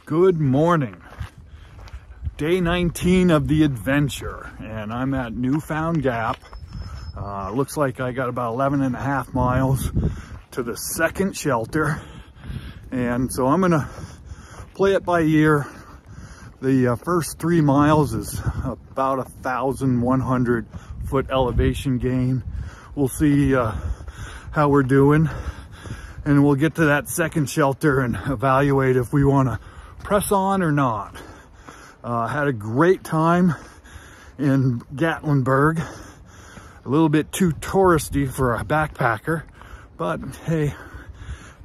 Good morning. Day 19 of the adventure, and I'm at Newfound Gap. Looks like I got about 11.5 miles to the second shelter, and so I'm gonna play it by ear. The first 3 miles is about 1,100 foot elevation gain. We'll see how we're doing, and we'll get to that second shelter and evaluate if we want to press on or not. Had a great time in Gatlinburg. A little bit too touristy for a backpacker, but hey,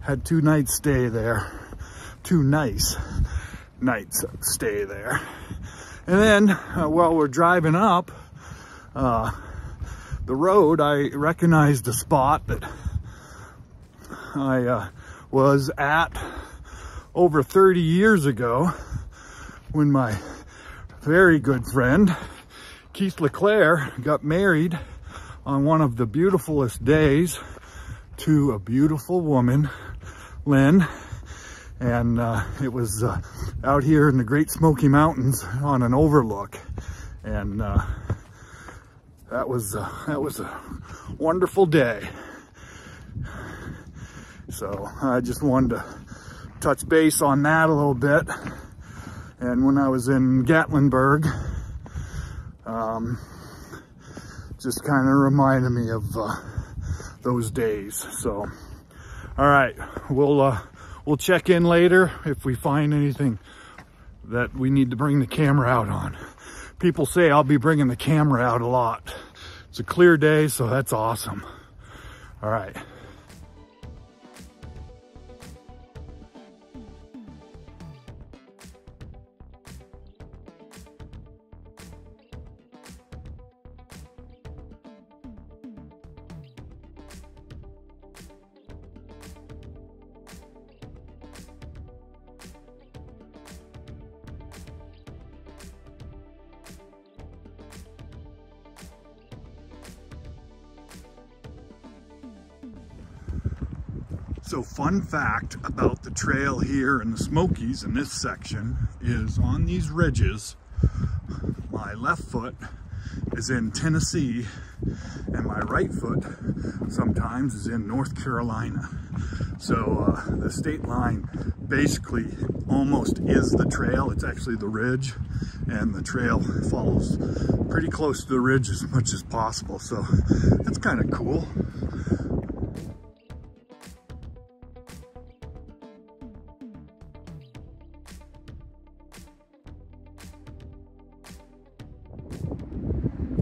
had 2 nights stay there. 2 nice nights stay there. And then while we're driving up the road, I recognized a spot that I was at over 30 years ago when my very good friend Keith LeClaire got married on one of the beautifulest days to a beautiful woman, Lynn. And it was out here in the Great Smoky Mountains on an overlook. And that was a wonderful day. So I just wanted to touch base on that a little bit. And when I was in Gatlinburg, just kind of reminded me of those days. So, all right, we'll check in later if we find anything that we need to bring the camera out on. People say I'll be bringing the camera out a lot. It's a clear day, so that's awesome. All right. So fun fact about the trail here in the Smokies in this section is on these ridges, my left foot is in Tennessee and my right foot sometimes is in North Carolina. So the state line basically almost is the trail. It's actually the ridge, and the trail follows pretty close to the ridge as much as possible. So that's kind of cool.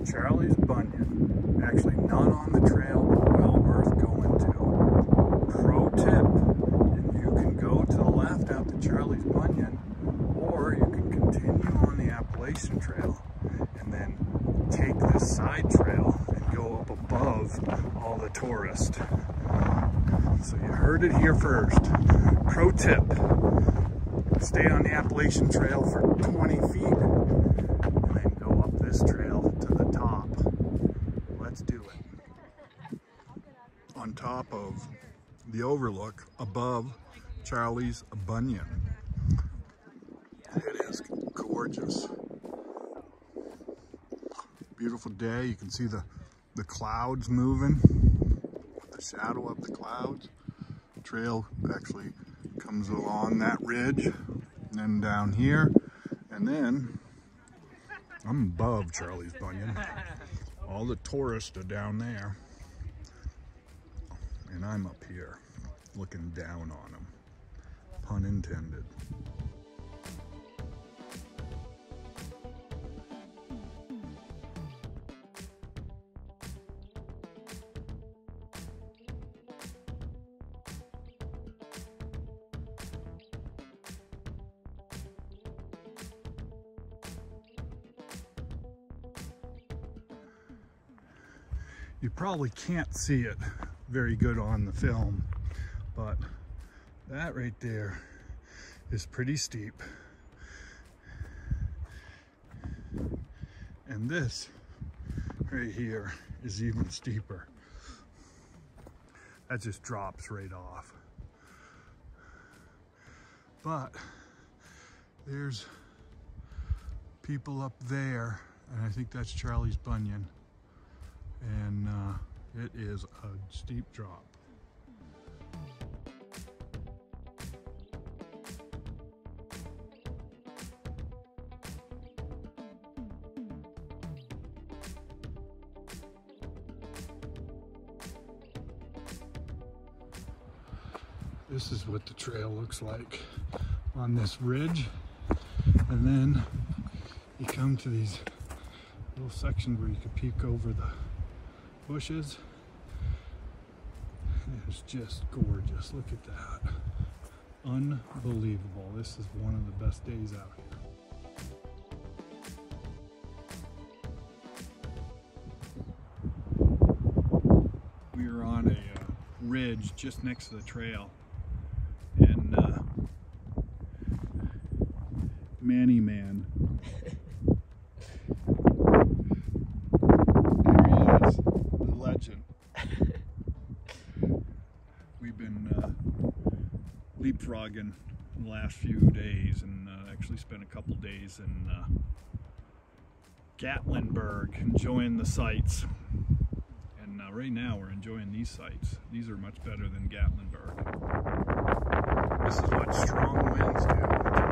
Charlie's Bunion, actually not on the trail, but well worth going to. Pro tip, you can go to the left out to Charlie's Bunion, or you can continue on the Appalachian Trail and then take this side trail and go up above all the tourists. So you heard it here first. Pro tip, stay on the Appalachian Trail for 20 feet and then go up this trail to the top. Let's do it. On top of the overlook above Charlie's Bunion. It is gorgeous. Beautiful day. You can see the clouds moving, the shadow of the clouds. The trail actually comes along that ridge and then down here, and then I'm above Charlie's Bunion. All the tourists are down there, and I'm up here looking down on them, pun intended. You probably can't see it very good on the film, but that right there is pretty steep. And this right here is even steeper. That just drops right off. But There's people up there, and I think that's Charlie's Bunyan. And it is a steep drop. This is what the trail looks like on this ridge. And then you come to these little sections where you can peek over the bushes. It's just gorgeous. Look at that. Unbelievable. This is one of the best days out here. We are on a ridge just next to the trail. And Manny Man. There he is, the legend. We've been leapfrogging the last few days, and actually spent a couple days in Gatlinburg enjoying the sights. And right now we're enjoying these sights. These are much better than Gatlinburg. This is what strong winds do to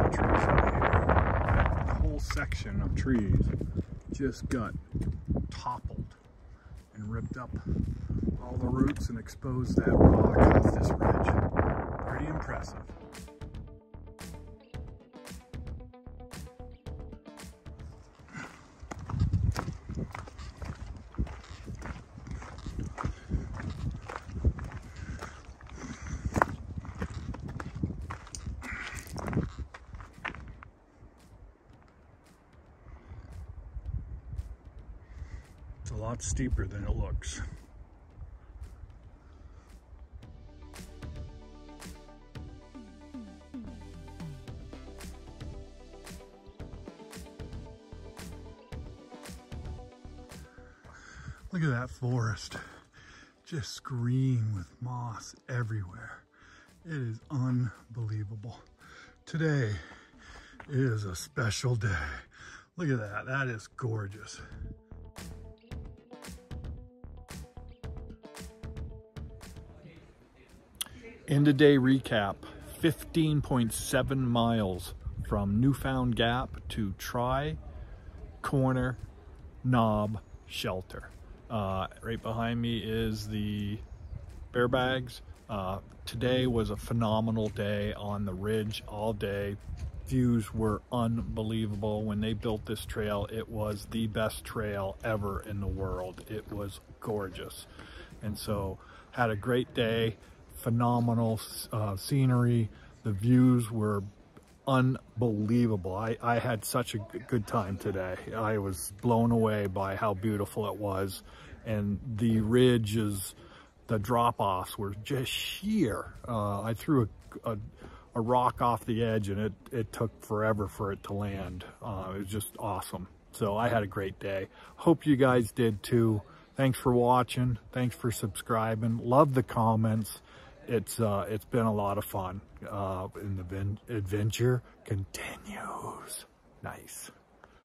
the trees over here. The whole section of trees just got toppled and ripped up all the roots and exposed that rock off this ridge. Pretty impressive. It's a lot steeper than it looks. Look at that forest, just green with moss everywhere. It is unbelievable. Today is a special day. Look at that, that is gorgeous. End of day recap, 15.7 miles from Newfound Gap to Tricorner Nob Shelter. Right behind me is the bear bags. Today was a phenomenal day on the ridge all day. Views were unbelievable. When they built this trail, it was the best trail ever in the world. It was gorgeous. And so had a great day. Phenomenal scenery. The views were unbelievable. I had such a good time today. I was blown away by how beautiful it was, and the ridges, the drop-offs were just sheer. I threw a rock off the edge, and it took forever for it to land. It was just awesome. So I had a great day. Hope you guys did too. Thanks for watching. Thanks for subscribing. Love the comments. It's been a lot of fun, and the adventure continues. Nice.